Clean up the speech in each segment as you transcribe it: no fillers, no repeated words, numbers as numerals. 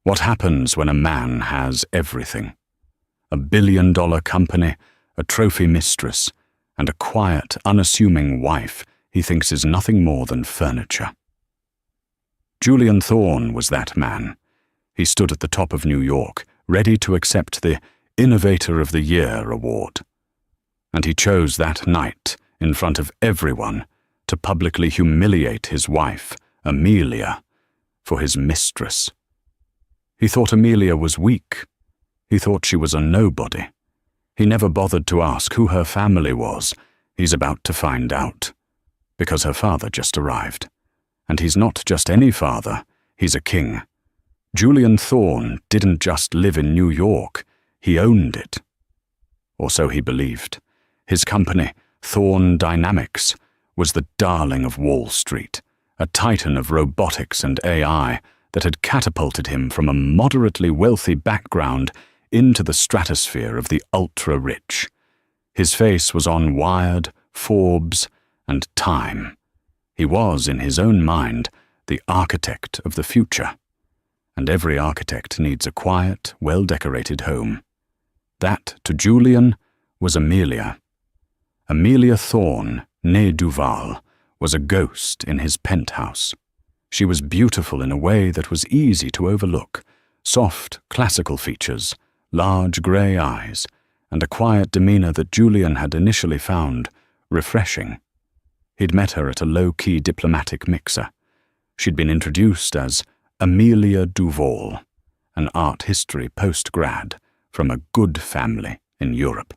What happens when a man has everything? A billion-dollar company, a trophy mistress, and a quiet, unassuming wife he thinks is nothing more than furniture. Julian Thorne was that man. He stood at the top of New York, ready to accept the Innovator of the Year award. And he chose that night, in front of everyone, to publicly humiliate his wife, Amelia, for his mistress. He thought Amelia was weak. He thought she was a nobody. He never bothered to ask who her family was. He's about to find out. Because her father just arrived. And he's not just any father, he's a king. Julian Thorne didn't just live in New York, he owned it. Or so he believed. His company, Thorne Dynamics, was the darling of Wall Street, a titan of robotics and AI that had catapulted him from a moderately wealthy background into the stratosphere of the ultra-rich. His face was on Wired, Forbes, and Time. He was, in his own mind, the architect of the future. And every architect needs a quiet, well-decorated home. That, to Julian, was Amelia. Amelia Thorne, née Duval, was a ghost in his penthouse. She was beautiful in a way that was easy to overlook. Soft, classical features, large grey eyes, and a quiet demeanour that Julian had initially found refreshing. He'd met her at a low-key diplomatic mixer. She'd been introduced as Amelia Duval, an art history post-grad from a good family in Europe.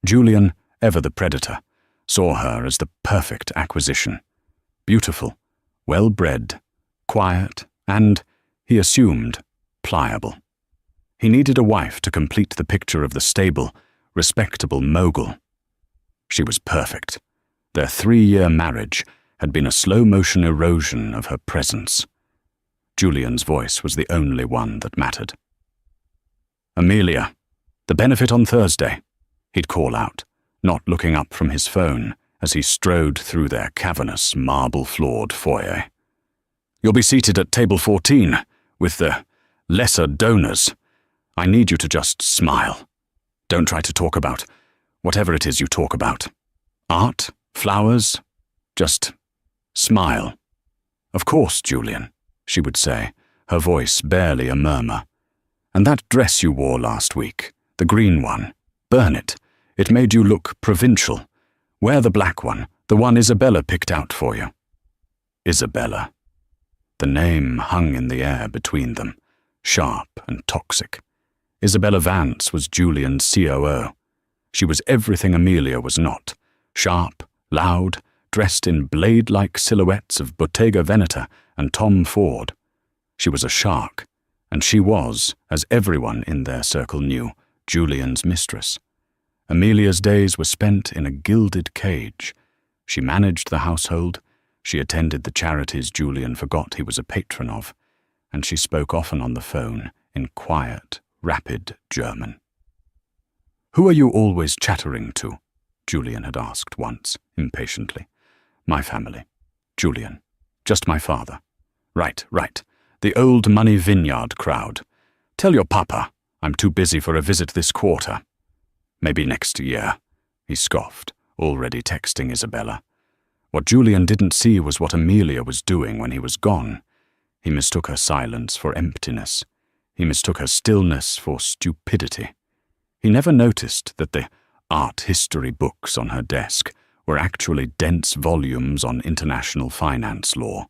Julian, ever the predator, saw her as the perfect acquisition. Beautiful, well-bred, quiet, and, he assumed, pliable. He needed a wife to complete the picture of the stable, respectable mogul. She was perfect. Their 3-year marriage had been a slow-motion erosion of her presence. Julian's voice was the only one that mattered. "Amelia, the benefit on Thursday," he'd call out, not looking up from his phone as he strode through their cavernous, marble-floored foyer. "You'll be seated at table 14, with the lesser donors. I need you to just smile. Don't try to talk about whatever it is you talk about. Art, flowers, just smile." "Of course, Julian," she would say, her voice barely a murmur. "And that dress you wore last week, the green one, burn it. It made you look provincial. Wear the black one, the one Isabella picked out for you." Isabella. The name hung in the air between them, sharp and toxic. Isabella Vance was Julian's COO. She was everything Amelia was not, sharp, loud, dressed in blade-like silhouettes of Bottega Veneta and Tom Ford. She was a shark, and she was, as everyone in their circle knew, Julian's mistress. Amelia's days were spent in a gilded cage. She managed the household, she attended the charities Julian forgot he was a patron of, and she spoke often on the phone in quiet, rapid German. "Who are you always chattering to?" Julian had asked once, impatiently. "My family. Julian. Just my father." Right. The old Money Vineyard crowd. "Tell your papa I'm too busy for a visit this quarter." "Maybe next year," he scoffed, already texting Isabella. What Julian didn't see was what Amelia was doing when he was gone. He mistook her silence for emptiness. He mistook her stillness for stupidity. He never noticed that the art history books on her desk were actually dense volumes on international finance law.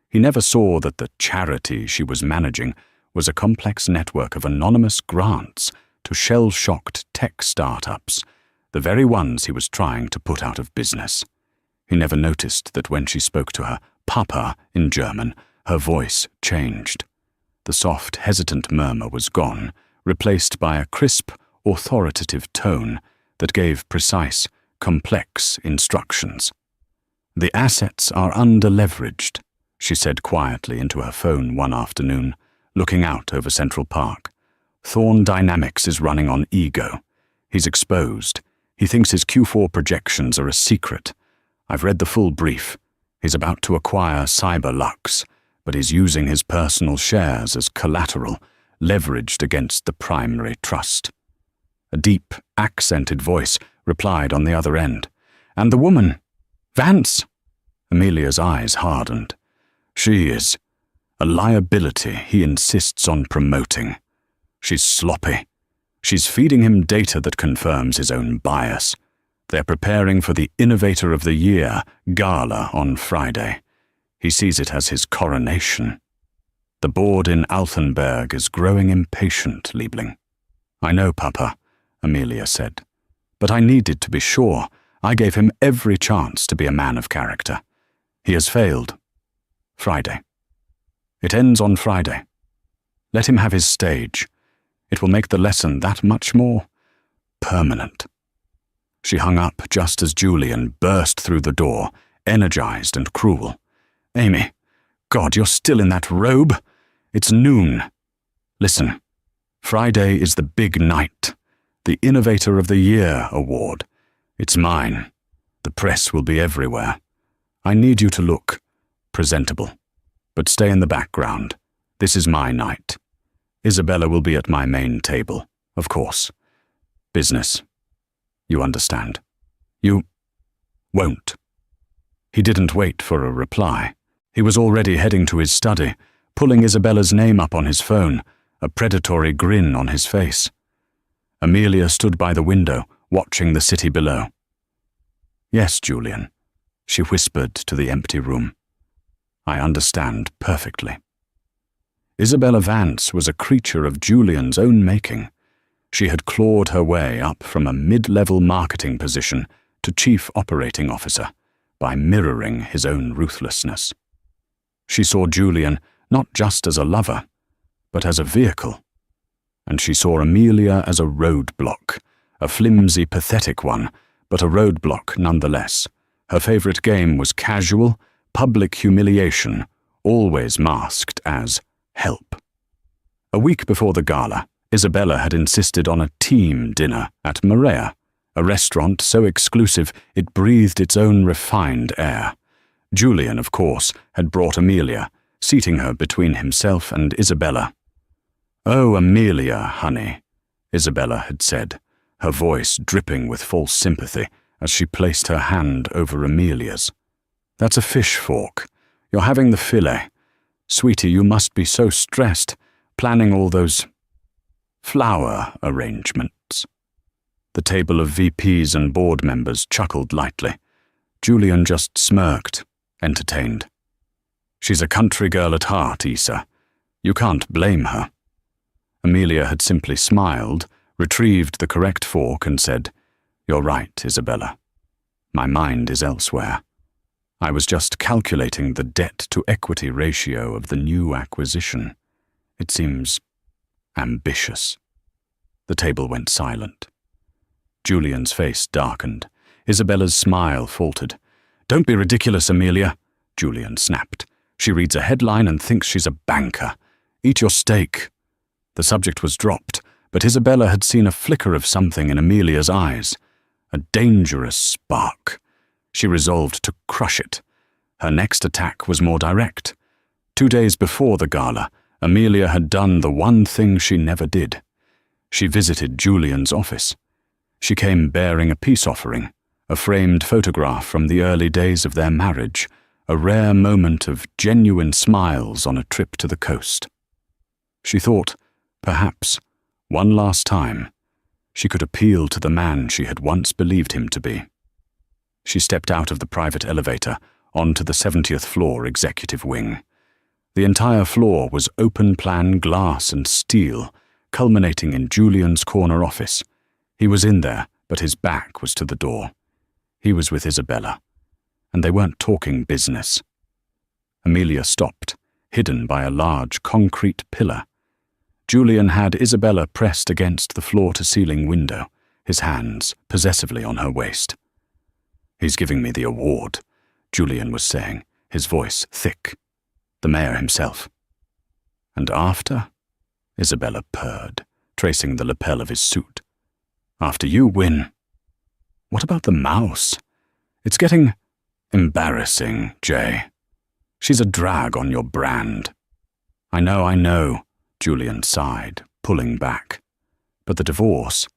He never saw that the charity she was managing was a complex network of anonymous grants to shell-shocked tech startups, the very ones he was trying to put out of business. He never noticed that when she spoke to her papa in German, her voice changed. The soft, hesitant murmur was gone, replaced by a crisp, authoritative tone that gave precise, complex instructions. "The assets are under-leveraged," she said quietly into her phone one afternoon, looking out over Central Park. "Thorne Dynamics is running on ego. He's exposed. He thinks his Q4 projections are a secret. I've read the full brief. He's about to acquire CyberLux, but he's using his personal shares as collateral, leveraged against the primary trust. A deep, accented voice replied on the other end. And the woman, Vance. Amelia's eyes hardened. She is a liability he insists on promoting. She's sloppy. She's feeding him data that confirms his own bias. They're preparing for the Innovator of the Year gala on Friday. He sees it as his coronation. The board in Altenberg is growing impatient, Liebling. I know, Papa, Amelia said. But I needed to be sure. I gave him every chance to be a man of character. He has failed. Friday. It ends on Friday. Let him have his stage. It will make the lesson that much more permanent. She hung up just as Julian burst through the door, energized and cruel. Amy, God, you're still in that robe? It's noon. Listen, Friday is the big night, the Innovator of the Year award. It's mine. The press will be everywhere. I need you to look presentable, but stay in the background. This is my night. Isabella will be at my main table, of course. Business. You understand. You won't. He didn't wait for a reply. He was already heading to his study, pulling Isabella's name up on his phone, a predatory grin on his face. Amelia stood by the window, watching the city below. Yes, Julian, she whispered to the empty room. I understand perfectly. Isabella Vance was a creature of Julian's own making. She had clawed her way up from a mid-level marketing position to chief operating officer by mirroring his own ruthlessness. She saw Julian not just as a lover, but as a vehicle. And she saw Amelia as a roadblock, a flimsy, pathetic one, but a roadblock nonetheless. Her favorite game was casual, public humiliation, always masked as help. A week before the gala, Isabella had insisted on a team dinner at Maria, a restaurant so exclusive it breathed its own refined air. Julian, of course, had brought Amelia, seating her between himself and Isabella. Oh, Amelia, honey, Isabella had said, her voice dripping with false sympathy as she placed her hand over Amelia's. That's a fish fork. You're having the fillet. Sweetie, you must be so stressed, planning all those flower arrangements. The table of VPs and board members chuckled lightly. Julian just smirked, entertained. She's a country girl at heart, Isa. You can't blame her. Amelia had simply smiled, retrieved the correct fork and said, You're right, Isabella. My mind is elsewhere. I was just calculating the debt-to-equity ratio of the new acquisition. It seems ambitious. The table went silent. Julian's face darkened. Isabella's smile faltered. Don't be ridiculous, Amelia, Julian snapped. She reads a headline and thinks she's a banker. Eat your steak. The subject was dropped, but Isabella had seen a flicker of something in Amelia's eyes. A dangerous spark. She resolved to crush it. Her next attack was more direct. 2 days before the gala, Amelia had done the one thing she never did. She visited Julian's office. She came bearing a peace offering, a framed photograph from the early days of their marriage, a rare moment of genuine smiles on a trip to the coast. She thought, perhaps, one last time, she could appeal to the man she had once believed him to be. She stepped out of the private elevator onto the 70th floor executive wing. The entire floor was open-plan glass and steel, culminating in Julian's corner office. He was in there, but his back was to the door. He was with Isabella, and they weren't talking business. Amelia stopped, hidden by a large concrete pillar. Julian had Isabella pressed against the floor-to-ceiling window, his hands possessively on her waist. He's giving me the award, Julian was saying, his voice thick. The mayor himself. And after? Isabella purred, tracing the lapel of his suit. After you win. What about the mouse? It's getting embarrassing, Jay. She's a drag on your brand." I know, Julian sighed, pulling back. But the divorce,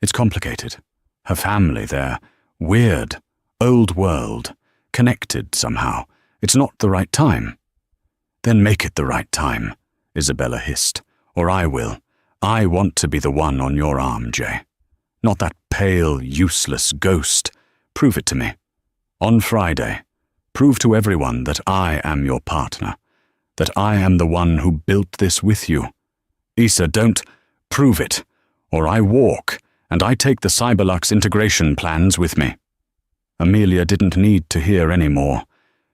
it's complicated. Her family, they're weird, old world, connected somehow. It's not the right time." "Then make it the right time," Isabella hissed, "or I will. I want to be the one on your arm, Jay. Not that pale, useless ghost. Prove it to me. On Friday, prove to everyone that I am your partner, that I am the one who built this with you. Issa, don't prove it, or I walk, and I take the Cyberlux integration plans with me." Amelia didn't need to hear any more.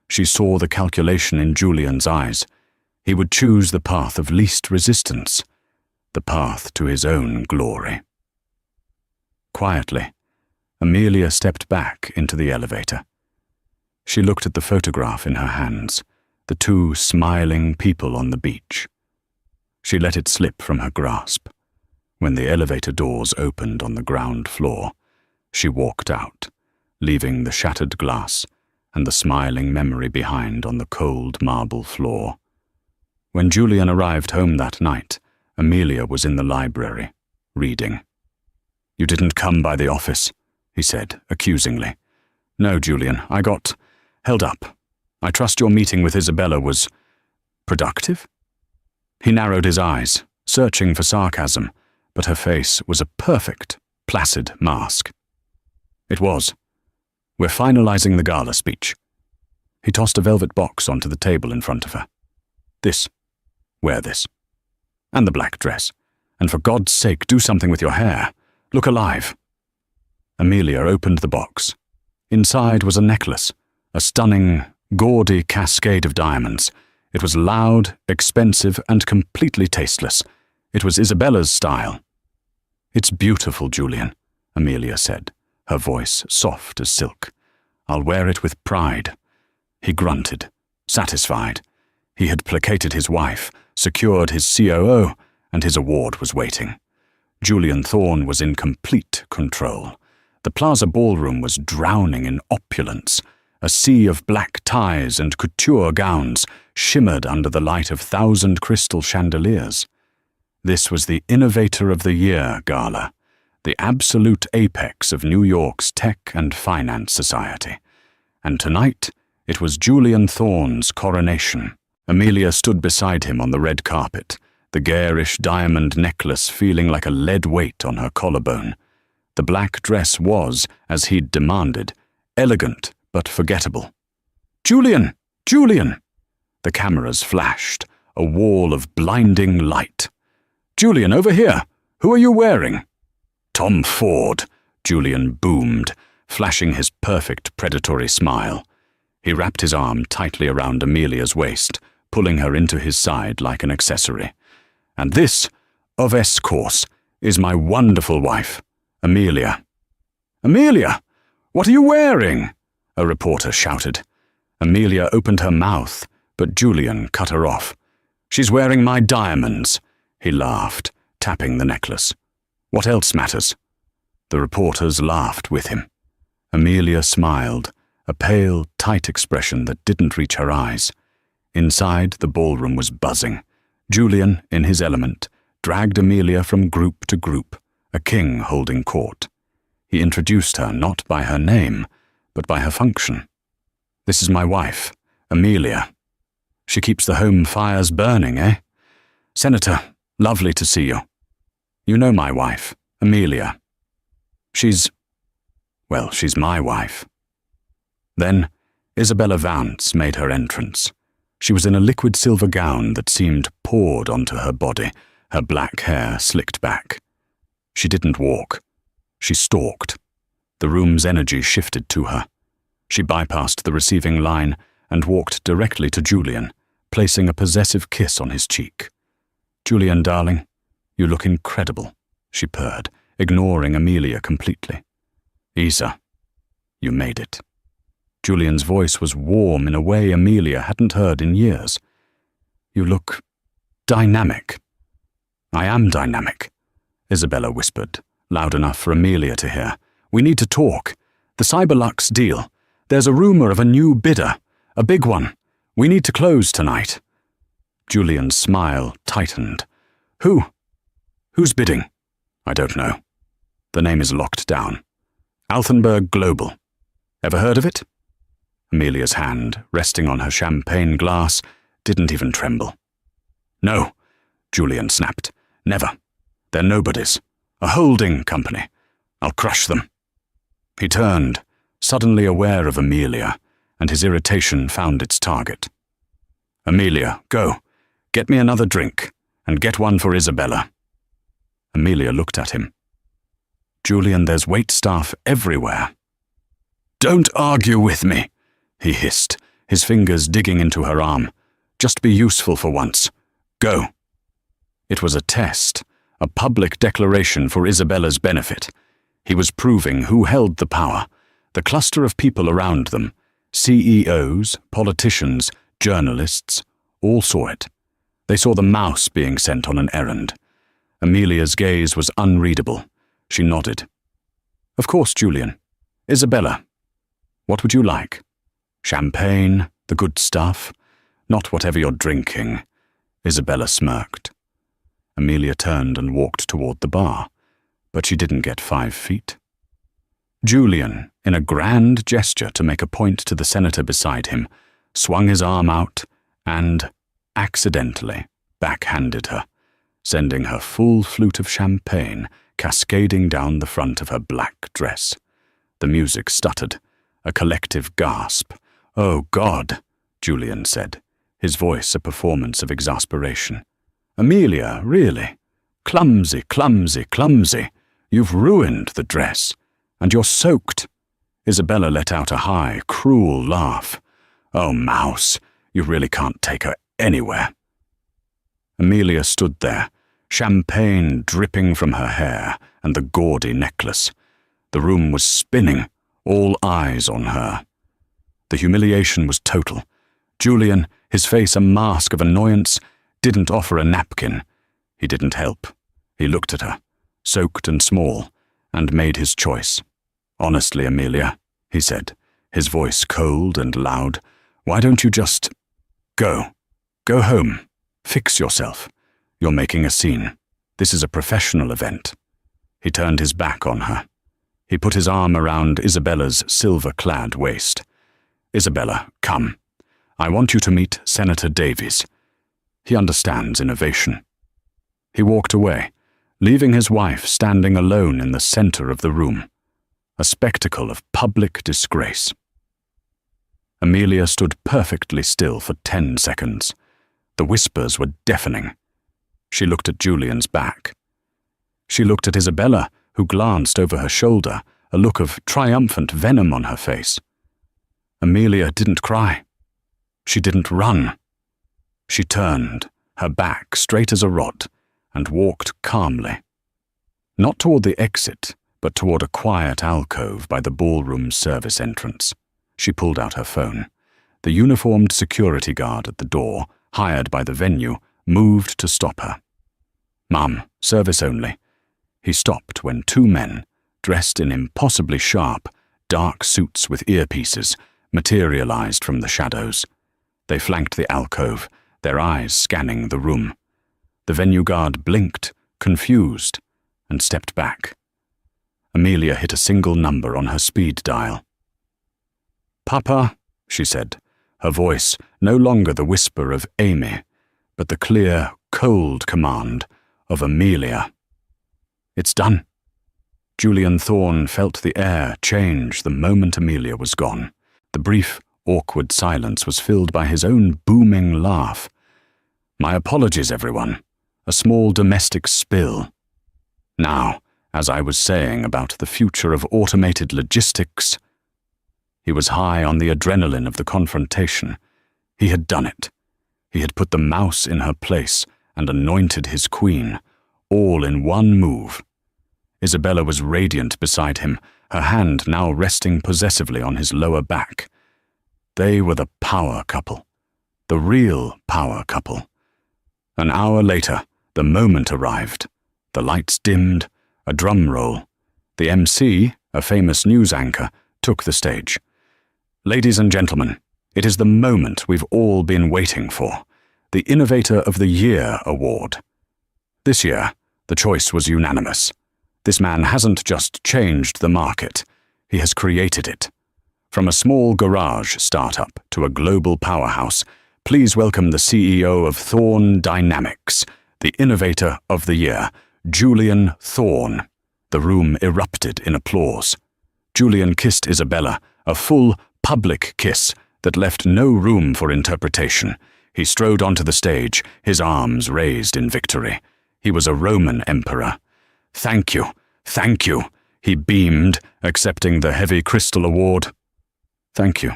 She saw the calculation in Julian's eyes. He would choose the path of least resistance, the path to his own glory. Quietly, Amelia stepped back into the elevator. She looked at the photograph in her hands, the two smiling people on the beach. She let it slip from her grasp. When the elevator doors opened on the ground floor, she walked out, leaving the shattered glass and the smiling memory behind on the cold marble floor. When Julian arrived home that night, Amelia was in the library, reading. "You didn't come by the office," he said, accusingly. "No, Julian, I got held up. I trust your meeting with Isabella was productive?" He narrowed his eyes, searching for sarcasm, but her face was a perfect, placid mask. "It was. We're finalizing the gala speech." He tossed a velvet box onto the table in front of her. "This. Wear this. And the black dress. And for God's sake, do something with your hair. Look alive." Amelia opened the box. Inside was a necklace, a stunning, gaudy cascade of diamonds. It was loud, expensive, and completely tasteless. It was Isabella's style. "It's beautiful, Julian," Amelia said, her voice soft as silk. "I'll wear it with pride." He grunted, satisfied. He had placated his wife, secured his COO, and his award was waiting. Julian Thorne was in complete control. The Plaza Ballroom was drowning in opulence. A sea of black ties and couture gowns shimmered under the light of 1,000 crystal chandeliers. This was the Innovator of the Year Gala, the absolute apex of New York's tech and finance society. And tonight, it was Julian Thorne's coronation. Amelia stood beside him on the red carpet, the garish diamond necklace feeling like a lead weight on her collarbone. The black dress was, as he'd demanded, elegant but forgettable. "Julian! Julian!" The cameras flashed, a wall of blinding light. "Julian, over here! Who are you wearing?" "Tom Ford," Julian boomed, flashing his perfect predatory smile. He wrapped his arm tightly around Amelia's waist, pulling her into his side like an accessory. "And this, of course, is my wonderful wife, Amelia." "Amelia, what are you wearing?" a reporter shouted. Amelia opened her mouth, but Julian cut her off. "She's wearing my diamonds," he laughed, tapping the necklace. "What else matters?" The reporters laughed with him. Amelia smiled, a pale, tight expression that didn't reach her eyes. Inside, the ballroom was buzzing. Julian, in his element, dragged Amelia from group to group, a king holding court. He introduced her not by her name, but by her function. "This is my wife, Amelia. She keeps the home fires burning, eh? Senator, lovely to see you. You know my wife, Amelia. She's my wife." Then, Isabella Vance made her entrance. She was in a liquid silver gown that seemed poured onto her body, her black hair slicked back. She didn't walk. She stalked. The room's energy shifted to her. She bypassed the receiving line and walked directly to Julian, placing a possessive kiss on his cheek. "Julian, darling, you look incredible," she purred, ignoring Amelia completely. "Isa, you made it." Julian's voice was warm in a way Amelia hadn't heard in years. "You look dynamic." "I am dynamic," Isabella whispered, loud enough for Amelia to hear. "We need to talk. The Cyberlux deal. There's a rumor of a new bidder, a big one. We need to close tonight." Julian's smile tightened. "Who? Who's bidding?" "I don't know. The name is locked down. Altenberg Global. Ever heard of it?" Amelia's hand, resting on her champagne glass, didn't even tremble. "No," Julian snapped. "Never. They're nobodies. A holding company. I'll crush them." He turned, suddenly aware of Amelia, and his irritation found its target. "Amelia, go. Get me another drink, and get one for Isabella." Amelia looked at him. "Julian, there's waitstaff everywhere." "Don't argue with me," he hissed, his fingers digging into her arm. "Just be useful for once. Go." It was a test, a public declaration for Isabella's benefit. He was proving who held the power, the cluster of people around them. CEOs, politicians, journalists, all saw it. They saw the mouse being sent on an errand. Amelia's gaze was unreadable. She nodded. "Of course, Julian. Isabella, what would you like? Champagne, the good stuff? Not whatever you're drinking." Isabella smirked. Amelia turned and walked toward the bar, but she didn't get 5 feet. Julian, in a grand gesture to make a point to the senator beside him, swung his arm out and, accidentally, backhanded her, sending her full flute of champagne cascading down the front of her black dress. The music stuttered, a collective gasp. "Oh, God," Julian said, his voice a performance of exasperation. "Amelia, really? Clumsy, clumsy, clumsy. You've ruined the dress. And you're soaked." Isabella let out a high, cruel laugh. "Oh, mouse, you really can't take her anywhere." Amelia stood there, champagne dripping from her hair and the gaudy necklace. The room was spinning, all eyes on her. The humiliation was total. Julian, his face a mask of annoyance, didn't offer a napkin. He didn't help. He looked at her, soaked and small, and made his choice. "Honestly, Amelia," he said, his voice cold and loud, "why don't you just go? Go home. Fix yourself. You're making a scene. This is a professional event." He turned his back on her. He put his arm around Isabella's silver-clad waist. "Isabella, come. I want you to meet Senator Davies. He understands innovation." He walked away, leaving his wife standing alone in the center of the room, a spectacle of public disgrace. Amelia stood perfectly still for 10 seconds. The whispers were deafening. She looked at Julian's back. She looked at Isabella, who glanced over her shoulder, a look of triumphant venom on her face. Amelia didn't cry. She didn't run. She turned, her back straight as a rod, and walked calmly. Not toward the exit, but toward a quiet alcove by the ballroom service entrance. She pulled out her phone. The uniformed security guard at the door, hired by the venue, moved to stop her. "Ma'am, service only." He stopped when 2 men, dressed in impossibly sharp, dark suits with earpieces, materialized from the shadows. They flanked the alcove, their eyes scanning the room. The venue guard blinked, confused, and stepped back. Amelia hit a single number on her speed dial. "Papa," she said, her voice no longer the whisper of Amy, but the clear, cold command of Amelia. "It's done." Julian Thorne felt the air change the moment Amelia was gone. The brief, awkward silence was filled by his own booming laugh. "My apologies, everyone. A small domestic spill. Now, as I was saying about the future of automated logistics..." He was high on the adrenaline of the confrontation. He had done it. He had put the mouse in her place and anointed his queen, all in one move. Isabella was radiant beside him, her hand now resting possessively on his lower back. They were the power couple, the real power couple. An hour later, the moment arrived. The lights dimmed, a drum roll. The MC, a famous news anchor, took the stage. "Ladies and gentlemen, It is the moment we've all been waiting for, the Innovator of the Year award. This year, the choice was unanimous. This man hasn't just changed the market, he has created it. From a small garage startup to a global powerhouse, please welcome the CEO of Thorne Dynamics, the Innovator of the Year, Julian Thorne. The room erupted in applause. Julian kissed Isabella, a full, public kiss that left no room for interpretation. He strode onto the stage, his arms raised in victory. He was a Roman emperor. "Thank you, thank you," he beamed, accepting the heavy crystal award. "Thank you.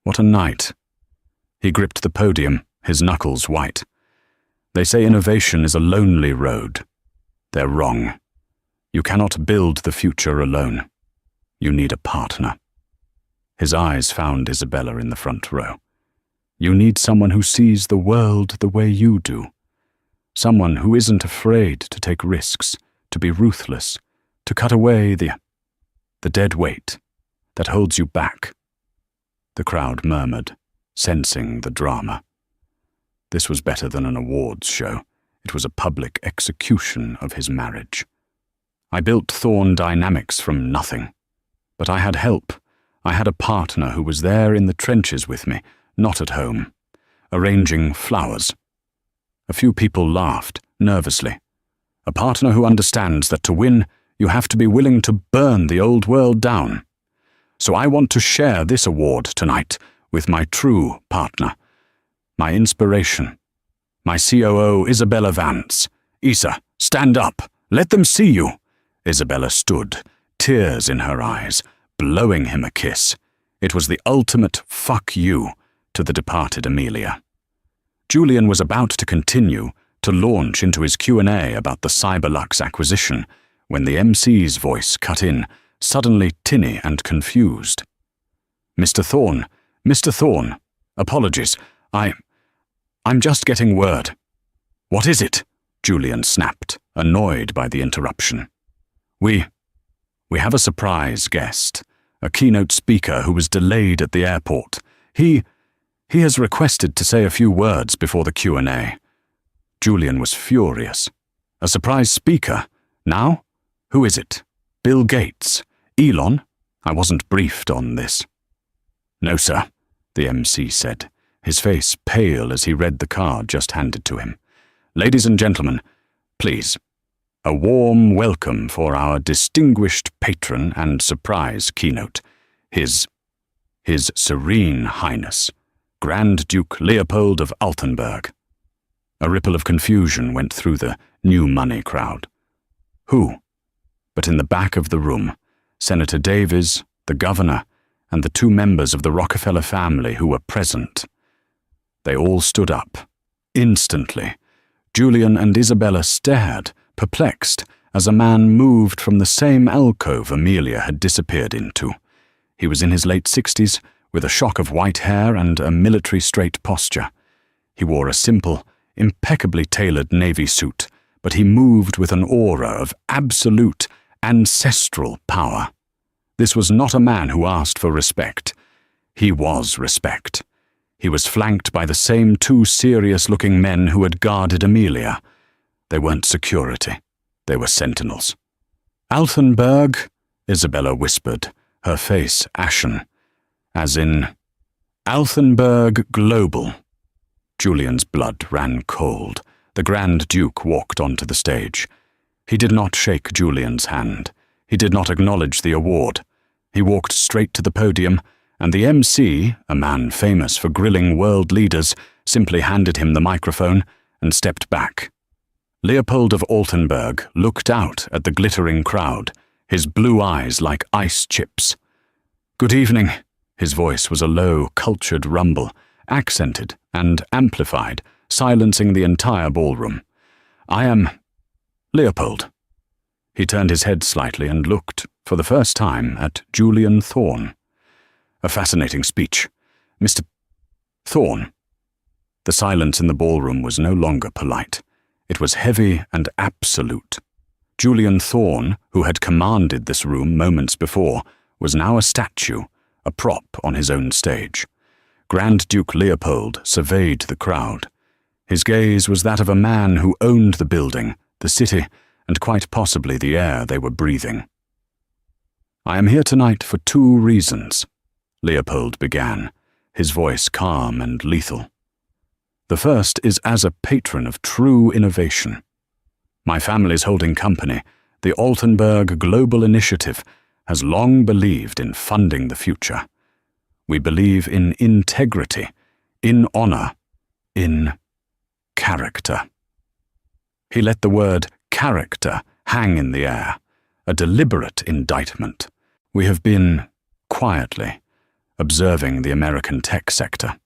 What a night." He gripped the podium, his knuckles white. "They say innovation is a lonely road. They're wrong. You cannot build the future alone. You need a partner." His eyes found Isabella in the front row. "You need someone who sees the world the way you do. Someone who isn't afraid to take risks, to be ruthless, to cut away the dead weight that holds you back." The crowd murmured, sensing the drama. This was better than an awards show. It was a public execution of his marriage. "I built Thorne Dynamics from nothing. But I had help. I had a partner who was there in the trenches with me, not at home, arranging flowers." A few people laughed, nervously. "A partner who understands that to win, you have to be willing to burn the old world down. So I want to share this award tonight with my true partner, my inspiration, my COO, Isabella Vance. Isa, stand up. Let them see you." Isabella stood, tears in her eyes, blowing him a kiss. It was the ultimate fuck you to the departed Amelia. Julian was about to continue, to launch into his Q&A about the Cyberlux acquisition, when the MC's voice cut in, suddenly tinny and confused. Mr. Thorne, apologies, I'm just getting word." "What is it?" Julian snapped, annoyed by the interruption. We have a surprise guest, a keynote speaker who was delayed at the airport. He has requested to say a few words before the Q&A. Julian was furious. "A surprise speaker? Now? Who is it? Bill Gates? Elon? I wasn't briefed on this." "No, sir," the MC said, his face pale as he read the card just handed to him. "Ladies and gentlemen, please, a warm welcome for our distinguished patron and surprise keynote, His Serene Highness, Grand Duke Leopold of Altenburg." A ripple of confusion went through the new money crowd. Who? But in the back of the room, Senator Davies, the governor, and the two members of the Rockefeller family who were present. They all stood up. Instantly, Julian and Isabella stared, perplexed, as a man moved from the same alcove Amelia had disappeared into. He was in his late 60s, with a shock of white hair and a military straight posture. He wore a simple, impeccably tailored navy suit, but he moved with an aura of absolute, ancestral power. This was not a man who asked for respect. He was respect. He was flanked by the same two serious-looking men who had guarded Amelia. They weren't security. They were sentinels. "Altenburg," Isabella whispered, her face ashen. "As in, Altenburg Global." Julian's blood ran cold. The Grand Duke walked onto the stage. He did not shake Julian's hand. He did not acknowledge the award. He walked straight to the podium, and the MC, a man famous for grilling world leaders, simply handed him the microphone and stepped back. Leopold of Altenburg looked out at the glittering crowd, his blue eyes like ice chips. "Good evening." His voice was a low, cultured rumble, accented and amplified, silencing the entire ballroom. "I am Leopold." He turned his head slightly and looked, for the first time, at Julian Thorne. "A fascinating speech. Mr. Thorne." The silence in the ballroom was no longer polite. It was heavy and absolute. Julian Thorne, who had commanded this room moments before, was now a statue, a prop on his own stage. Grand Duke Leopold surveyed the crowd. His gaze was that of a man who owned the building, the city, and quite possibly the air they were breathing. "I am here tonight for 2 reasons," Leopold began, his voice calm and lethal. "The first is as a patron of true innovation. My family's holding company, the Altenburg Global Initiative, has long believed in funding the future. We believe in integrity, in honor, in character." He let the word character hang in the air, a deliberate indictment. "We have been, quietly, observing the American tech sector,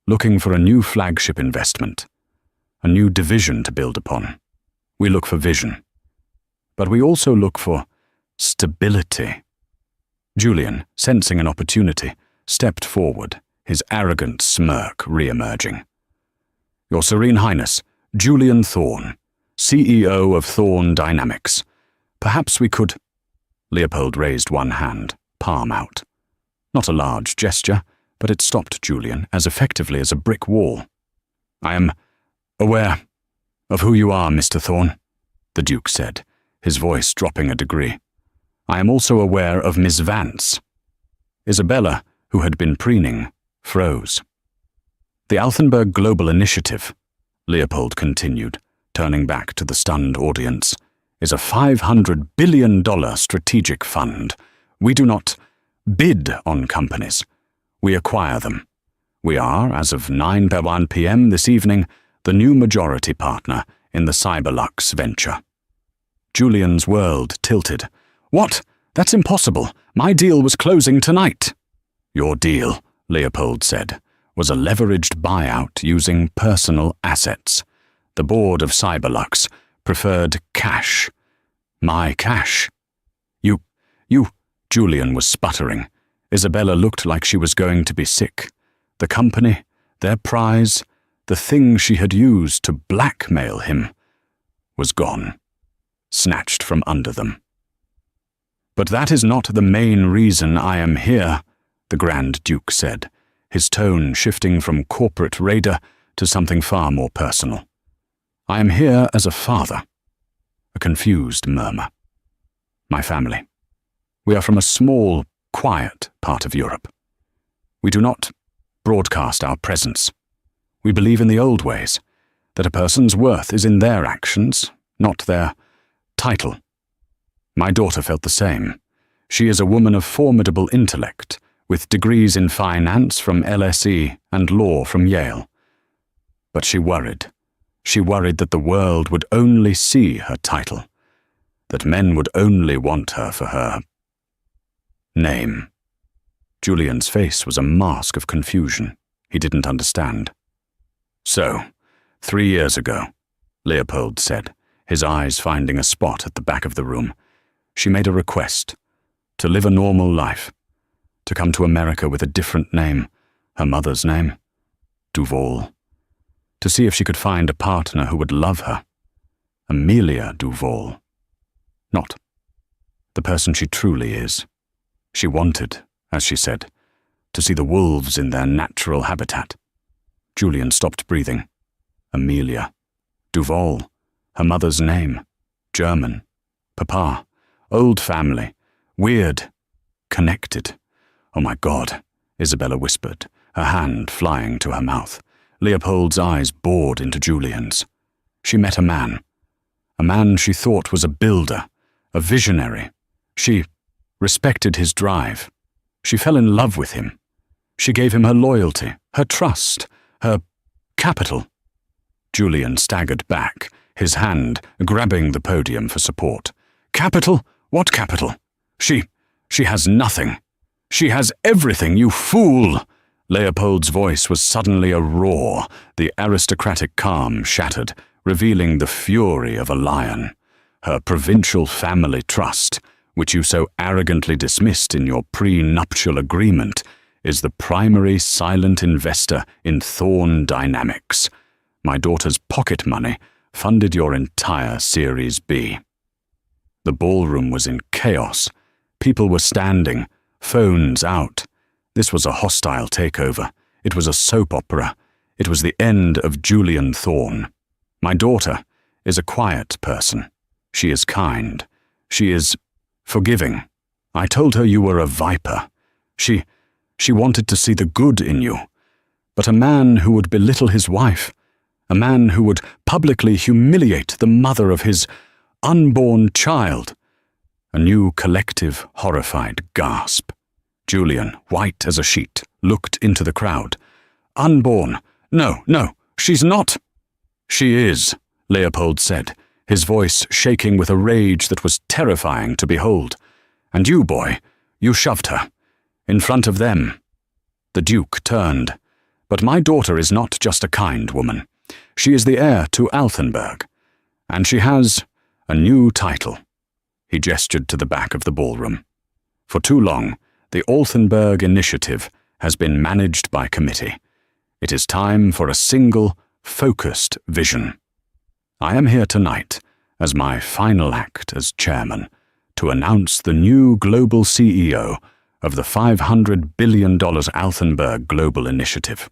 looking for a new flagship investment, a new division to build upon. We look for vision, but we also look for stability." Julian, sensing an opportunity, stepped forward, his arrogant smirk re-emerging. "Your Serene Highness, Julian Thorne, CEO of Thorne Dynamics. Perhaps we could—" Leopold raised one hand, palm out. Not a large gesture, but it stopped Julian as effectively as a brick wall. "I am aware of who you are, Mr. Thorne," the Duke said, his voice dropping a degree. "I am also aware of Miss Vance." Isabella, who had been preening, froze. "The Altenburg Global Initiative," Leopold continued, turning back to the stunned audience, "is a $500 billion strategic fund. We do not bid on companies. We acquire them. We are, as of 9:01 p.m. this evening, the new majority partner in the Cyberlux venture." Julian's world tilted. "What? That's impossible. My deal was closing tonight." "Your deal," Leopold said, "was a leveraged buyout using personal assets. The board of Cyberlux preferred cash. My cash." You, Julian was sputtering. Isabella looked like she was going to be sick. The company, their prize, the thing she had used to blackmail him, was gone, snatched from under them. "But that is not the main reason I am here," the Grand Duke said, his tone shifting from corporate raider to something far more personal. "I am here as a father." A confused murmur. "My family. We are from a small, quiet part of Europe. We do not broadcast our presence. We believe in the old ways, that a person's worth is in their actions, not their title. My daughter felt the same. She is a woman of formidable intellect, with degrees in finance from LSE and law from Yale. But she worried. She worried that the world would only see her title, that men would only want her for her name." Julian's face was a mask of confusion. He didn't understand. "So, 3 years ago," Leopold said, his eyes finding a spot at the back of the room, "she made a request to live a normal life, to come to America with a different name, her mother's name, Duval, to see if she could find a partner who would love her. Amelia Duval. Not the person she truly is. She wanted, as she said, to see the wolves in their natural habitat." Julian stopped breathing. Amelia. Duval. Her mother's name. German. Papa. Old family. Weird. Connected. "Oh my God," Isabella whispered, her hand flying to her mouth. Leopold's eyes bored into Julian's. She met a man she thought was a builder, a visionary. She respected his drive. She fell in love with him. She gave him her loyalty, her trust, her capital. Julian staggered back, his hand grabbing the podium for support. "Capital? What capital? She has nothing. She has everything, you fool!" Leopold's voice was suddenly a roar, the aristocratic calm shattered, revealing the fury of a lion. "Her provincial family trust, which you so arrogantly dismissed in your prenuptial agreement, is the primary silent investor in Thorne Dynamics. My daughter's pocket money funded your entire Series B." The ballroom was in chaos. People were standing, phones out. This was a hostile takeover, It was a soap opera. It was the end of Julian Thorne. My daughter is a quiet person. She is kind. She is forgiving. I told her you were a viper. She wanted to see the good in you. But a man who would belittle his wife, a man who would publicly humiliate the mother of his unborn child. A new collective, horrified gasp. Julian, white as a sheet, looked into the crowd. Unborn. No, she's not. She is, Leopold said, his voice shaking with a rage that was terrifying to behold. And you, boy, you shoved her. In front of them. The Duke turned. But my daughter is not just a kind woman. She is the heir to Altenberg. And she has a new title. He gestured to the back of the ballroom. For too long, the Altenberg Initiative has been managed by committee. It is time for a single, focused vision. I am here tonight, as my final act as chairman, to announce the new global CEO of the $500 billion Altenberg Global Initiative.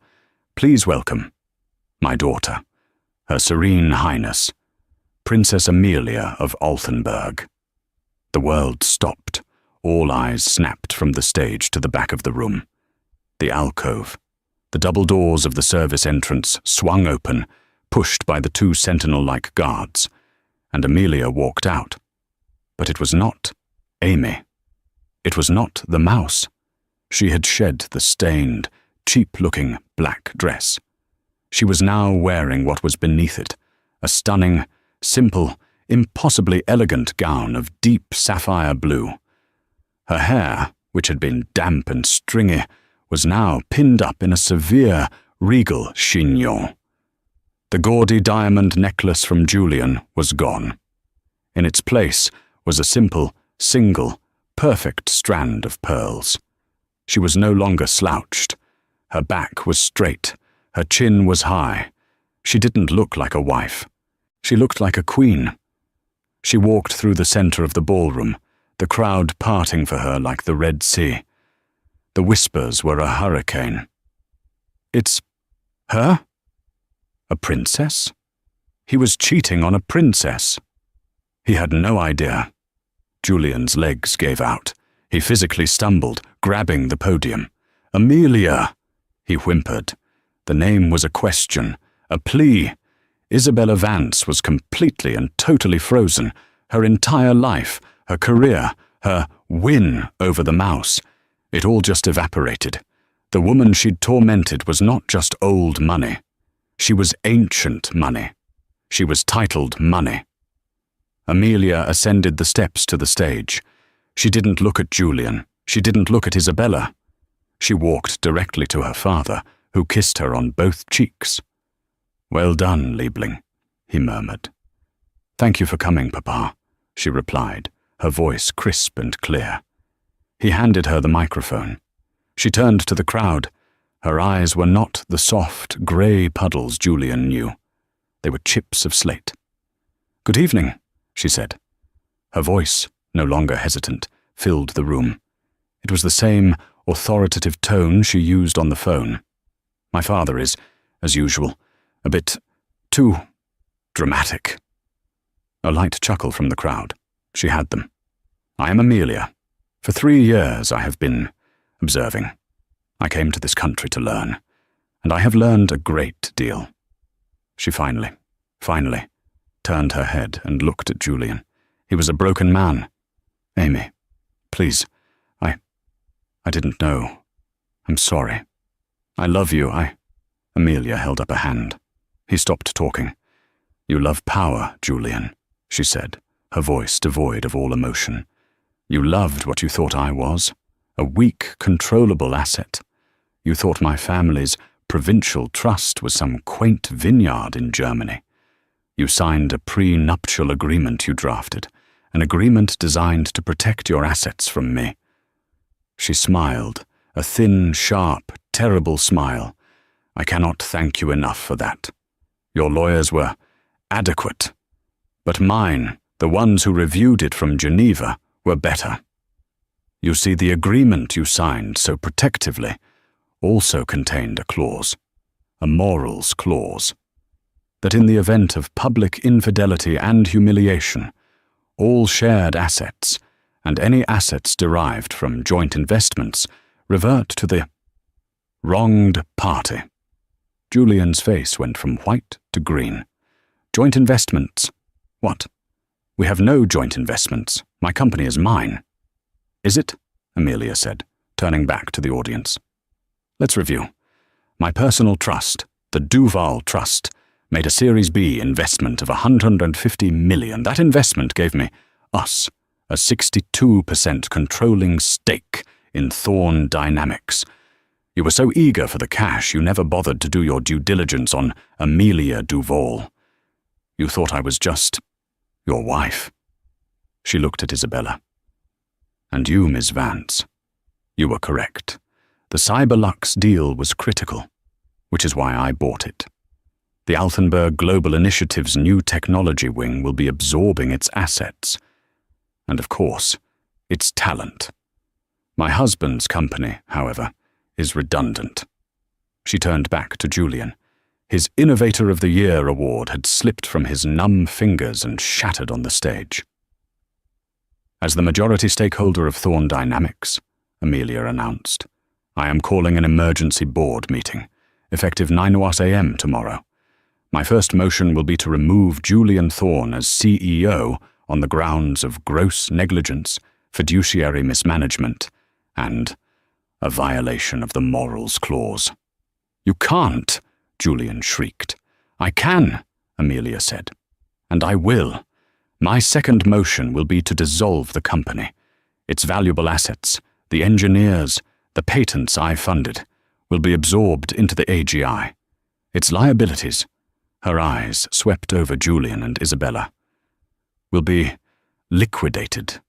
Please welcome my daughter, Her Serene Highness, Princess Amelia of Altenberg. The world stopped. All eyes snapped from the stage to the back of the room. The alcove, the double doors of the service entrance swung open, pushed by the two sentinel-like guards, and Amelia walked out. But it was not Amy. It was not the mouse. She had shed the stained, cheap-looking black dress. She was now wearing what was beneath it, a stunning, simple, impossibly elegant gown of deep sapphire blue. Her hair, which had been damp and stringy, was now pinned up in a severe, regal chignon. The gaudy diamond necklace from Julian was gone. In its place was a simple, single, perfect strand of pearls. She was no longer slouched. Her back was straight. Her chin was high. She didn't look like a wife. She looked like a queen. She walked through the center of the ballroom, the crowd parting for her like the Red Sea. The whispers were a hurricane. It's her? A princess? He was cheating on a princess. He had no idea. Julian's legs gave out. He physically stumbled, grabbing the podium. Amelia! He whimpered. The name was a question, a plea. Isabella Vance was completely and totally frozen. Her entire life, her career, her win over the mouse. It all just evaporated. The woman she'd tormented was not just old money. She was ancient money. She was titled money. Amelia ascended the steps to the stage. She didn't look at Julian. She didn't look at Isabella. She walked directly to her father, who kissed her on both cheeks. "Well done, Liebling," he murmured. "Thank you for coming, Papa," she replied, her voice crisp and clear. He handed her the microphone. She turned to the crowd. Her eyes were not the soft, grey puddles Julian knew. They were chips of slate. "Good evening," she said. Her voice, no longer hesitant, filled the room. It was the same authoritative tone she used on the phone. "My father is, as usual, a bit too dramatic." A light chuckle from the crowd. She had them. "I am Amelia. For 3 years I have been observing. I came to this country to learn, and I have learned a great deal." She finally turned her head and looked at Julian. He was a broken man. "Amy, please, I didn't know. I'm sorry. I love you, Amelia held up a hand. He stopped talking. "You love power, Julian," she said, her voice devoid of all emotion. "You loved what you thought I was, a weak, controllable asset. You thought my family's provincial trust was some quaint vineyard in Germany. You signed a pre-nuptial agreement you drafted, an agreement designed to protect your assets from me." She smiled, a thin, sharp, terrible smile. "I cannot thank you enough for that. Your lawyers were adequate, but mine, the ones who reviewed it from Geneva, were better. You see, the agreement you signed so protectively, also contained a clause, a morals clause, that in the event of public infidelity and humiliation, all shared assets and any assets derived from joint investments revert to the wronged party. Julian's face went from white to green. Joint investments? What? We have no joint investments. My company is mine. Is it? Amelia said, turning back to the audience. Let's review. My personal trust, the Duval Trust, made a Series B investment of $150 million. That investment gave us, a 62% controlling stake in Thorn Dynamics. You were so eager for the cash you never bothered to do your due diligence on Amelia Duval. You thought I was just your wife. She looked at Isabella. And you, Ms. Vance. You were correct. The Cyberlux deal was critical, which is why I bought it. The Altenberg Global Initiative's new technology wing will be absorbing its assets. And of course, its talent. My husband's company, however, is redundant. She turned back to Julian. His Innovator of the Year award had slipped from his numb fingers and shattered on the stage. As the majority stakeholder of Thorn Dynamics, Amelia announced, I am calling an emergency board meeting, effective 9 a.m. tomorrow. My first motion will be to remove Julian Thorn as CEO on the grounds of gross negligence, fiduciary mismanagement, and a violation of the morals clause. You can't, Julian shrieked. I can, Amelia said. And I will. My second motion will be to dissolve the company. Its valuable assets, the engineers, the patents I funded, will be absorbed into the AGI. Its liabilities, her eyes swept over Julian and Isabella, will be liquidated.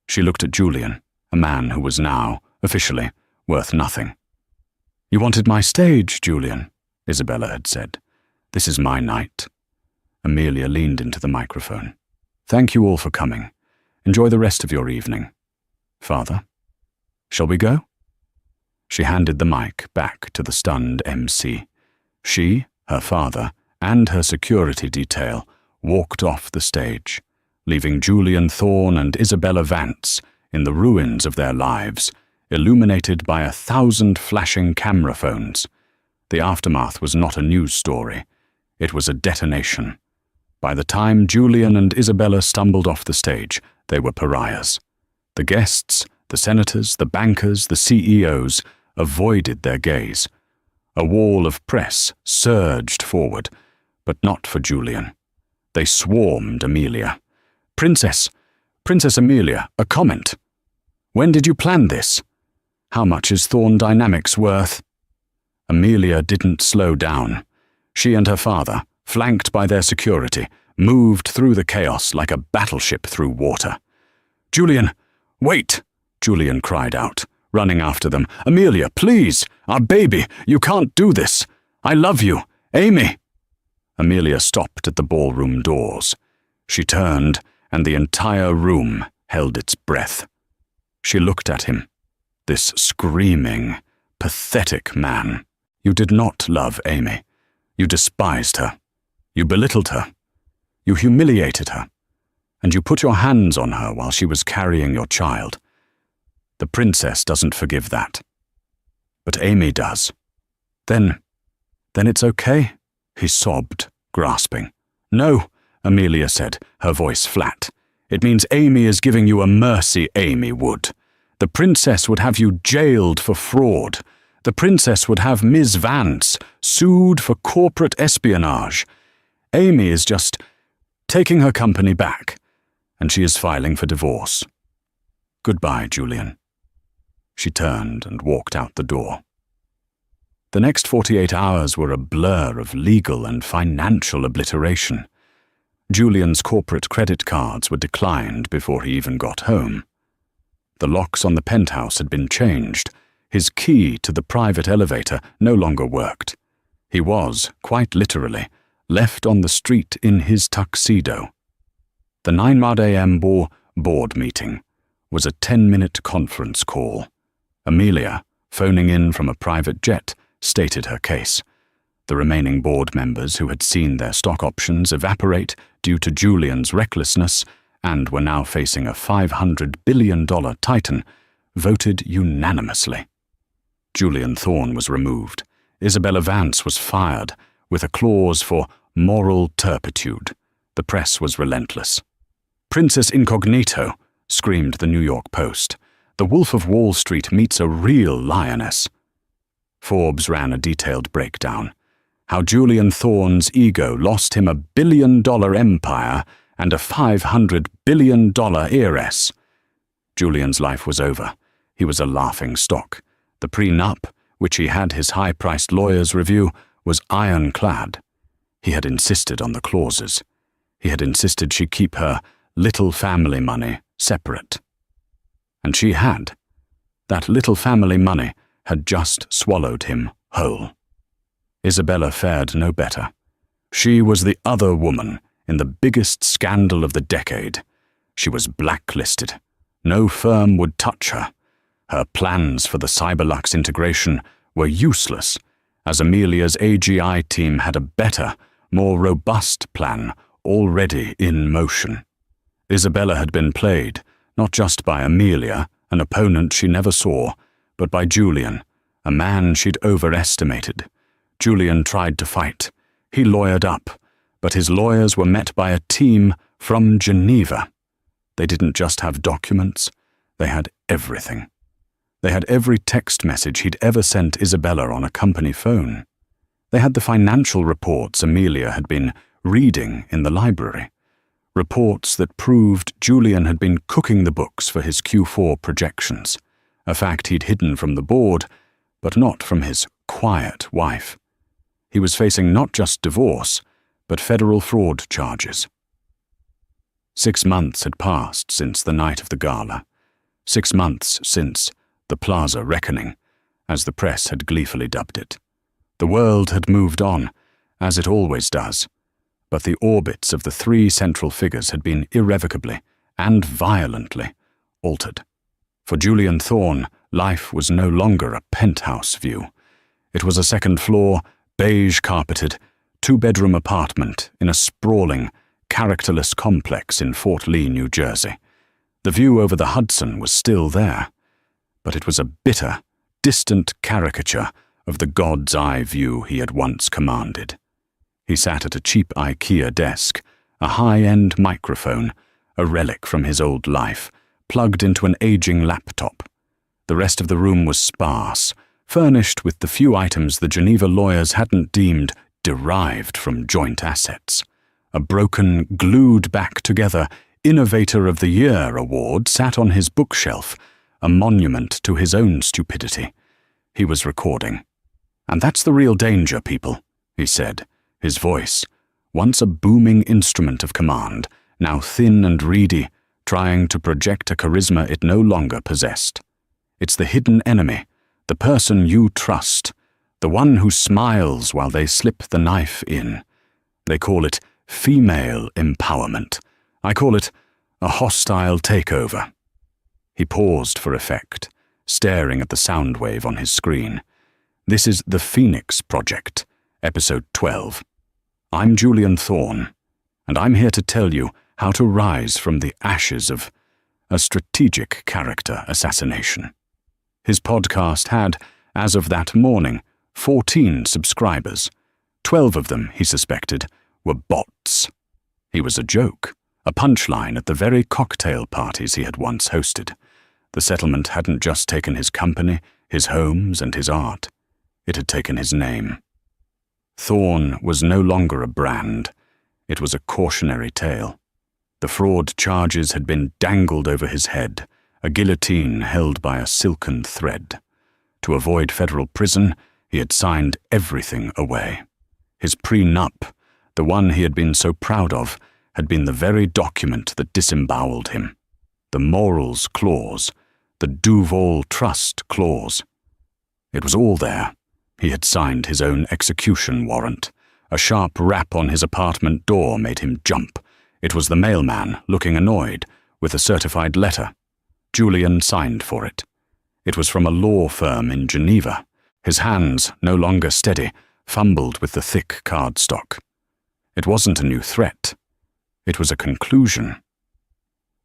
She looked at Julian, a man who was now, officially, worth nothing. You wanted my stage, Julian, Isabella had said. This is my night. Amelia leaned into the microphone. Thank you all for coming. Enjoy the rest of your evening. Father, shall we go? She handed the mic back to the stunned MC. She, her father, and her security detail walked off the stage, leaving Julian Thorn and Isabella Vance in the ruins of their lives, illuminated by 1,000 flashing camera phones. The aftermath was not a news story. It was a detonation. By the time Julian and Isabella stumbled off the stage, they were pariahs. The guests, the senators, the bankers, the CEOs avoided their gaze. A wall of press surged forward, but not for Julian. They swarmed Amelia. Princess Amelia, a comment. When did you plan this? How much is Thorn Dynamics worth? Amelia didn't slow down. She and her father, flanked by their security, moved through the chaos like a battleship through water. Julian, wait! Julian cried out, running after them. Amelia, please! Our baby! You can't do this! I love you! Amy! Amelia stopped at the ballroom doors. She turned, and the entire room held its breath. She looked at him. This screaming, pathetic man. You did not love Amy. You despised her. You belittled her. You humiliated her. And you put your hands on her while she was carrying your child. The princess doesn't forgive that. But Amy does. Then it's okay, he sobbed, grasping. No, Amelia said, her voice flat. It means Amy is giving you a mercy Amy would. The princess would have you jailed for fraud. The princess would have Ms. Vance sued for corporate espionage. Amy is just taking her company back, and she is filing for divorce. Goodbye, Julian. She turned and walked out the door. The next 48 hours were a blur of legal and financial obliteration. Julian's corporate credit cards were declined before he even got home. The locks on the penthouse had been changed. His key to the private elevator no longer worked. He was, quite literally, left on the street in his tuxedo. The 9 a.m. board meeting was a 10-minute conference call. Amelia phoning in from a private jet, stated her case. The remaining board members who had seen their stock options evaporate due to Julian's recklessness and were now facing a $500 billion titan, voted unanimously. Julian Thorne was removed. Isabella Vance was fired, with a clause for moral turpitude. The press was relentless. "Princess Incognito," screamed the New York Post. "The Wolf of Wall Street meets a real lioness." Forbes ran a detailed breakdown. How Julian Thorne's ego lost him $1 billion empire and a $500 billion heiress. Julian's life was over. He was a laughing stock. The prenup, which he had his high-priced lawyers review, was ironclad. He had insisted on the clauses. He had insisted she keep her little family money separate. And she had. That little family money had just swallowed him whole. Isabella fared no better. She was the other woman in the biggest scandal of the decade. She was blacklisted. No firm would touch her. Her plans for the Cyberlux integration were useless, as Amelia's AGI team had a better, more robust plan already in motion. Isabella had been played, not just by Amelia, an opponent she never saw, but by Julian, a man she'd overestimated. Julian tried to fight. He lawyered up, but his lawyers were met by a team from Geneva. They didn't just have documents, they had everything. They had every text message he'd ever sent Isabella on a company phone. They had the financial reports Amelia had been reading in the library. Reports that proved Julian had been cooking the books for his Q4 projections, a fact he'd hidden from the board, but not from his quiet wife. He was facing not just divorce, but federal fraud charges. 6 months had passed since the night of the gala. 6 months since the Plaza Reckoning, as the press had gleefully dubbed it. The world had moved on, as it always does, but the orbits of the 3 central figures had been irrevocably and violently altered. For Julian Thorne, life was no longer a penthouse view. It was a second-floor, beige-carpeted, 2-bedroom apartment in a sprawling, characterless complex in Fort Lee, New Jersey. The view over the Hudson was still there, but it was a bitter, distant caricature of the God's eye view he had once commanded. He sat at a cheap IKEA desk, a high-end microphone, a relic from his old life, plugged into an aging laptop. The rest of the room was sparse, furnished with the few items the Geneva lawyers hadn't deemed derived from joint assets. A broken, glued-back-together Innovator of the Year award sat on his bookshelf, a monument to his own stupidity. He was recording. "And that's the real danger, people," he said, his voice, once a booming instrument of command, now thin and reedy, trying to project a charisma it no longer possessed. "It's the hidden enemy, the person you trust, the one who smiles while they slip the knife in. They call it female empowerment. I call it a hostile takeover." He paused for effect, staring at the sound wave on his screen. "This is the Phoenix Project, Episode 12. I'm Julian Thorne, and I'm here to tell you how to rise from the ashes of a strategic character assassination." His podcast had, as of that morning, 14 subscribers. 12 of them, he suspected, were bots. He was a joke, a punchline at the very cocktail parties he had once hosted. The settlement hadn't just taken his company, his homes, and his art. It had taken his name. Thorne was no longer a brand. It was a cautionary tale. The fraud charges had been dangled over his head, a guillotine held by a silken thread. To avoid federal prison, he had signed everything away. His prenup, the one he had been so proud of, had been the very document that disemboweled him. The morals clause, the Duval Trust clause. It was all there. He had signed his own execution warrant. A sharp rap on his apartment door made him jump. It was the mailman, looking annoyed, with a certified letter. Julian signed for it. It was from a law firm in Geneva. His hands, no longer steady, fumbled with the thick cardstock. It wasn't a new threat. It was a conclusion.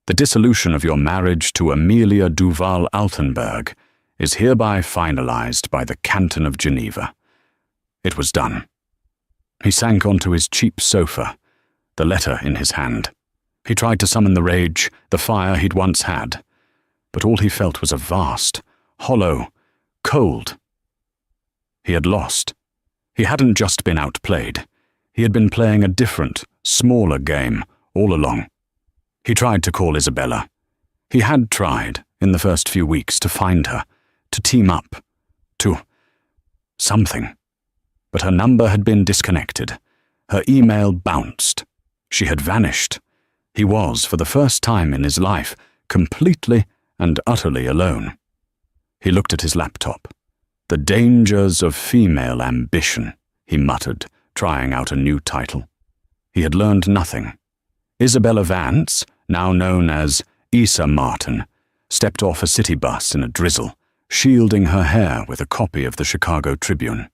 The dissolution of your marriage to Amelia Duval-Altenberg is hereby finalized by the Canton of Geneva. It was done. He sank onto his cheap sofa, the letter in his hand. He tried to summon the rage, the fire he'd once had, but all he felt was a vast, hollow, cold. He had lost. He hadn't just been outplayed. He had been playing a different, smaller game all along. He tried to call Isabella. He had tried, in the first few weeks, to find her, to team up, to something. But her number had been disconnected. Her email bounced. She had vanished. He was, for the first time in his life, completely and utterly alone. He looked at his laptop. The dangers of female ambition, he muttered, trying out a new title. He had learned nothing. Isabella Vance, now known as Isa Martin, stepped off a city bus in a drizzle, shielding her hair with a copy of the Chicago Tribune.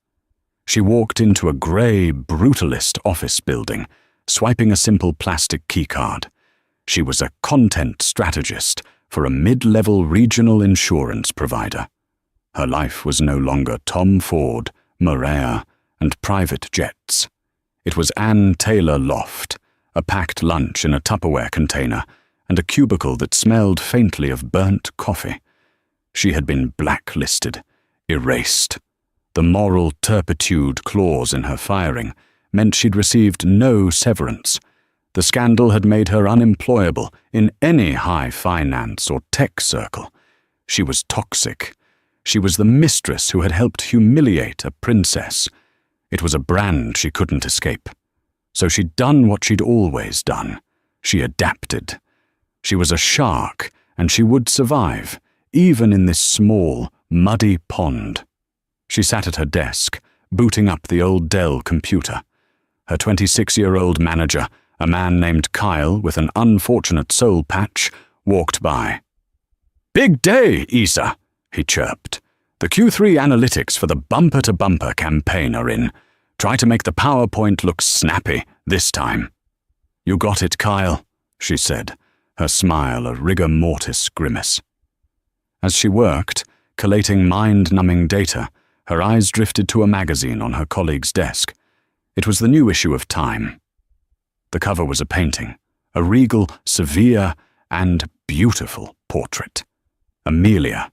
She walked into a grey, brutalist office building, swiping a simple plastic keycard. She was a content strategist for a mid-level regional insurance provider. Her life was no longer Tom Ford, Maria, and private jets. It was Ann Taylor Loft, a packed lunch in a Tupperware container, and a cubicle that smelled faintly of burnt coffee. She had been blacklisted, erased. The moral turpitude clause in her firing meant she'd received no severance. The scandal had made her unemployable in any high finance or tech circle. She was toxic. She was the mistress who had helped humiliate a princess. It was a brand she couldn't escape. So she'd done what she'd always done. She adapted. She was a shark, and she would survive, even in this small, muddy pond. She sat at her desk, booting up the old Dell computer. Her 26-year-old manager, a man named Kyle with an unfortunate soul patch, walked by. "Big day, Isa," he chirped. "The Q3 analytics for the bumper-to-bumper campaign are in. Try to make the PowerPoint look snappy this time." "You got it, Kyle," she said, her smile a rigor mortis grimace. As she worked, collating mind-numbing data, her eyes drifted to a magazine on her colleague's desk. It was the new issue of Time. The cover was a painting, a regal, severe, and beautiful portrait. Amelia,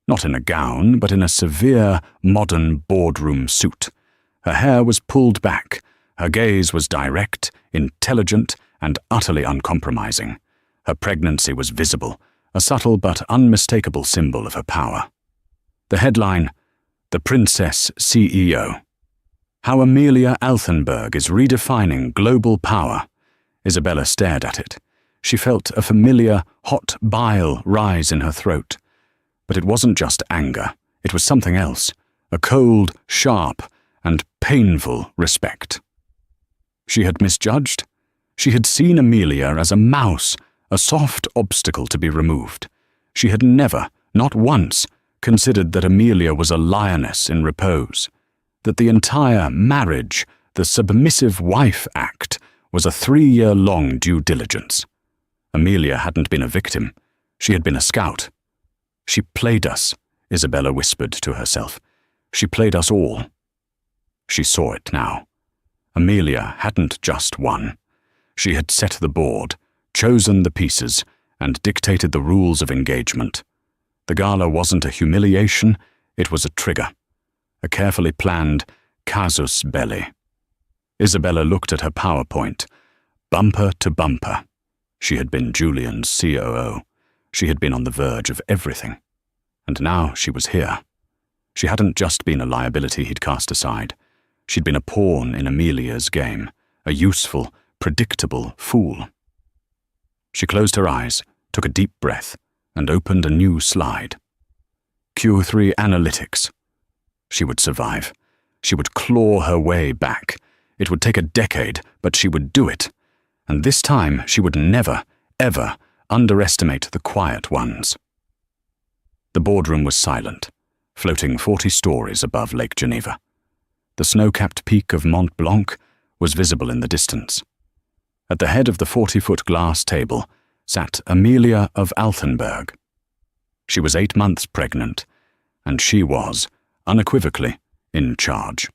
not in a gown, but in a severe, modern boardroom suit. Her hair was pulled back, her gaze was direct, intelligent, and utterly uncompromising. Her pregnancy was visible, a subtle but unmistakable symbol of her power. The headline, "The Princess CEO." How Amelia Altenberg is redefining global power. Isabella stared at it. She felt a familiar, hot bile rise in her throat. But it wasn't just anger. It was something else. A cold, sharp, and painful respect. She had misjudged. She had seen Amelia as a mouse, a soft obstacle to be removed. She had never, not once, considered that Amelia was a lioness in repose, that the entire marriage, the submissive wife act, was a 3-year-long due diligence. Amelia hadn't been a victim. She had been a scout. She played us, Isabella whispered to herself. She played us all. She saw it now. Amelia hadn't just won. She had set the board, chosen the pieces, and dictated the rules of engagement. The gala wasn't a humiliation, it was a trigger. A carefully planned casus belli. Isabella looked at her PowerPoint. Bumper to bumper. She had been Julian's COO. She had been on the verge of everything. And now she was here. She hadn't just been a liability he'd cast aside. She'd been a pawn in Amelia's game, a useful, predictable fool. She closed her eyes, took a deep breath, and opened a new slide. Q3 analytics. She would survive. She would claw her way back. It would take a decade, but she would do it. And this time she would never, ever underestimate the quiet ones. The boardroom was silent, floating 40 stories above Lake Geneva. The snow-capped peak of Mont Blanc was visible in the distance. At the head of the 40-foot glass table sat Amelia of Altenburg. She was 8 months pregnant, and she was, unequivocally, in charge.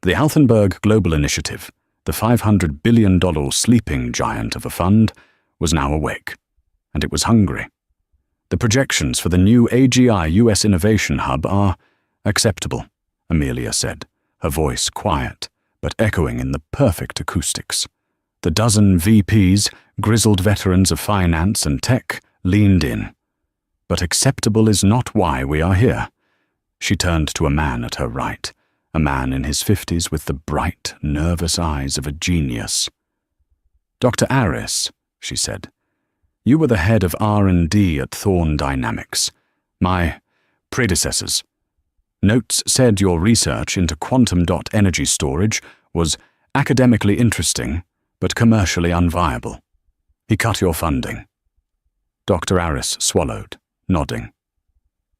The Altenburg Global Initiative, the $500 billion sleeping giant of a fund, was now awake, and it was hungry. The projections for the new AGI US Innovation Hub are acceptable, Amelia said, her voice quiet, but echoing in the perfect acoustics. The dozen VPs, grizzled veterans of finance and tech, leaned in. But acceptable is not why we are here. She turned to a man at her right, a man in his 50s with the bright, nervous eyes of a genius. Dr. Aris, she said, you were the head of R&D at Thorne Dynamics, my predecessors. Notes said your research into quantum dot energy storage was academically interesting, but commercially unviable. He cut your funding. Dr. Aris swallowed, nodding.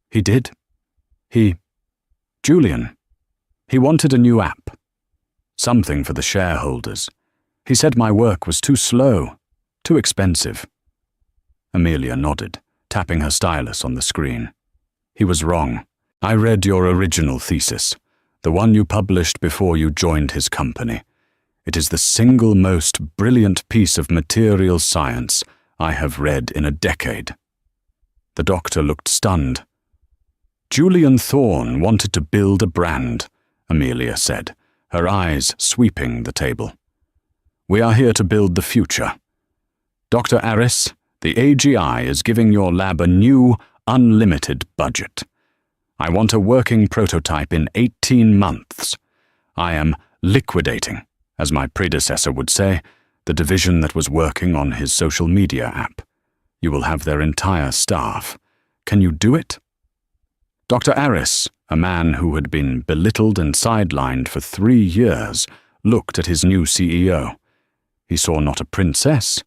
He did? Julian. He wanted a new app. Something for the shareholders. He said my work was too slow, too expensive. Amelia nodded, tapping her stylus on the screen. He was wrong. I read your original thesis, the one you published before you joined his company. It is the single most brilliant piece of material science I have read in a decade. The doctor looked stunned. Julian Thorne wanted to build a brand, Amelia said, her eyes sweeping the table. We are here to build the future. Dr. Aris, the AGI is giving your lab a new, unlimited budget. I want a working prototype in 18 months. I am liquidating, as my predecessor would say, the division that was working on his social media app. You will have their entire staff. Can you do it? Dr. Aris, a man who had been belittled and sidelined for 3 years, looked at his new CEO. He saw not a princess,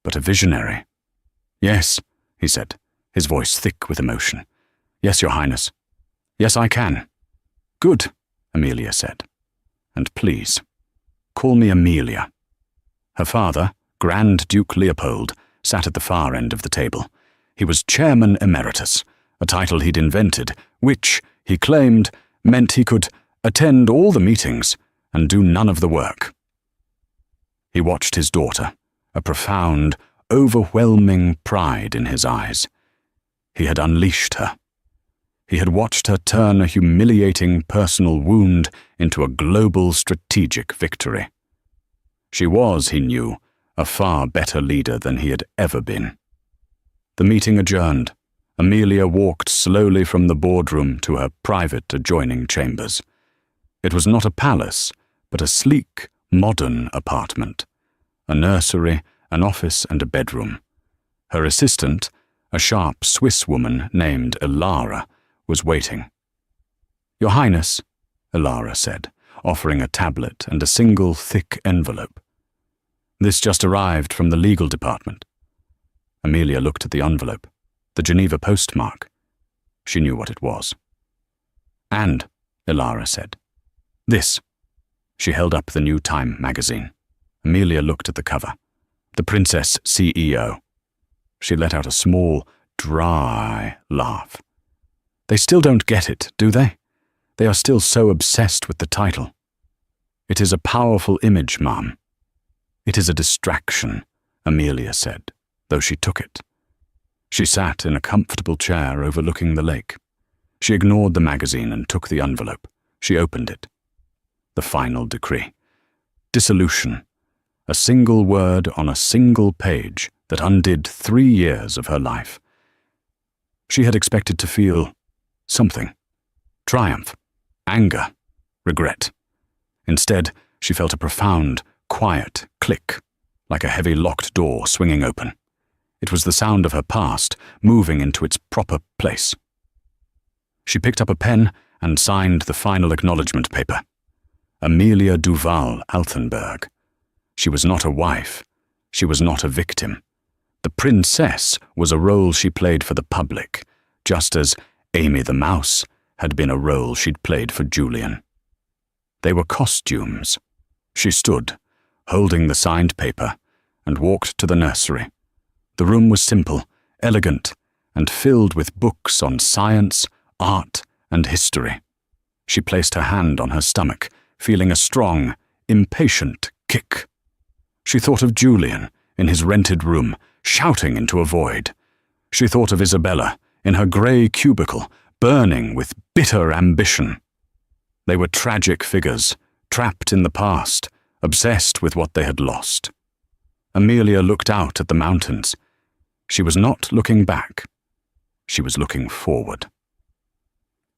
but a visionary. Yes, he said, his voice thick with emotion. Yes, Your Highness. Yes, I can. Good, Amelia said. And please, call me Amelia. Her father, Grand Duke Leopold, sat at the far end of the table. He was Chairman Emeritus, a title he'd invented, which, he claimed, meant he could attend all the meetings and do none of the work. He watched his daughter, a profound, overwhelming pride in his eyes. He had unleashed her. He had watched her turn a humiliating personal wound into a global strategic victory. She was, he knew, a far better leader than he had ever been. The meeting adjourned. Amelia walked slowly from the boardroom to her private adjoining chambers. It was not a palace, but a sleek, modern apartment. A nursery, an office, and a bedroom. Her assistant, a sharp Swiss woman named Elara, was waiting. Your Highness, Elara said, offering a tablet and a single thick envelope. This just arrived from the legal department. Amelia looked at the envelope, the Geneva postmark. She knew what it was. And, Elara said, this. She held up the new Time magazine. Amelia looked at the cover. The Princess CEO. She let out a small, dry laugh. They still don't get it, do they? They are still so obsessed with the title. It is a powerful image, Ma'am. It is a distraction, Amelia said, though she took it. She sat in a comfortable chair overlooking the lake. She ignored the magazine and took the envelope. She opened it. The final decree. Dissolution. A single word on a single page that undid 3 years of her life. She had expected to feel something. Triumph, anger, regret. Instead, she felt a profound, quiet click, like a heavy locked door swinging open. It was the sound of her past moving into its proper place. She picked up a pen and signed the final acknowledgement paper. Amelia Duval Altenburg. She was not a wife. She was not a victim. The princess was a role she played for the public, just as Amy the Mouse had been a role she'd played for Julian. They were costumes. She stood, holding the signed paper, and walked to the nursery. The room was simple, elegant, and filled with books on science, art, and history. She placed her hand on her stomach, feeling a strong, impatient kick. She thought of Julian in his rented room, shouting into a void. She thought of Isabella in her grey cubicle, burning with bitter ambition. They were tragic figures, trapped in the past, obsessed with what they had lost. Amelia looked out at the mountains. She was not looking back. She was looking forward.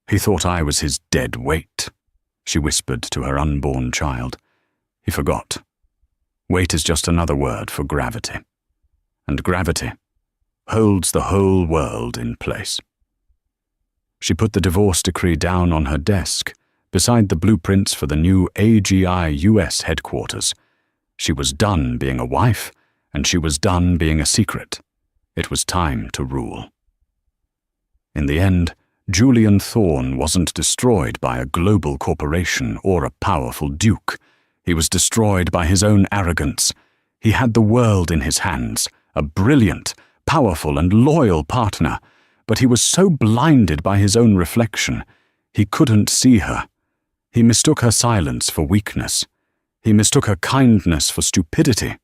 "He thought I was his dead weight," she whispered to her unborn child. "He forgot. Weight is just another word for gravity. And gravity holds the whole world in place." She put the divorce decree down on her desk, beside the blueprints for the new AGI US headquarters. She was done being a wife, and she was done being a secret. It was time to rule. In the end, Julian Thorne wasn't destroyed by a global corporation or a powerful duke. He was destroyed by his own arrogance. He had the world in his hands, a brilliant, powerful, and loyal partner, but he was so blinded by his own reflection, he couldn't see her. He mistook her silence for weakness. He mistook her kindness for stupidity.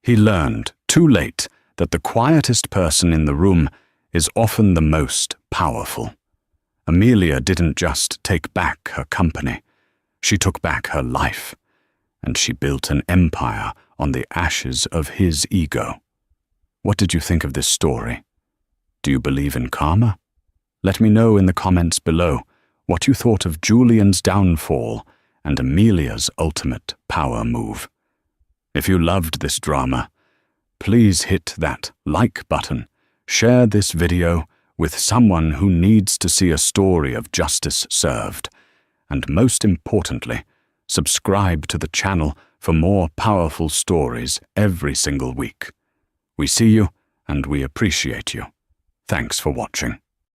He learned, too late, that the quietest person in the room is often the most powerful. Amelia didn't just take back her company. She took back her life, and she built an empire on the ashes of his ego. What did you think of this story? Do you believe in karma? Let me know in the comments below what you thought of Julian's downfall and Amelia's ultimate power move. If you loved this drama, please hit that like button, share this video with someone who needs to see a story of justice served, and most importantly, subscribe to the channel for more powerful stories every single week. We see you and we appreciate you. Thanks for watching.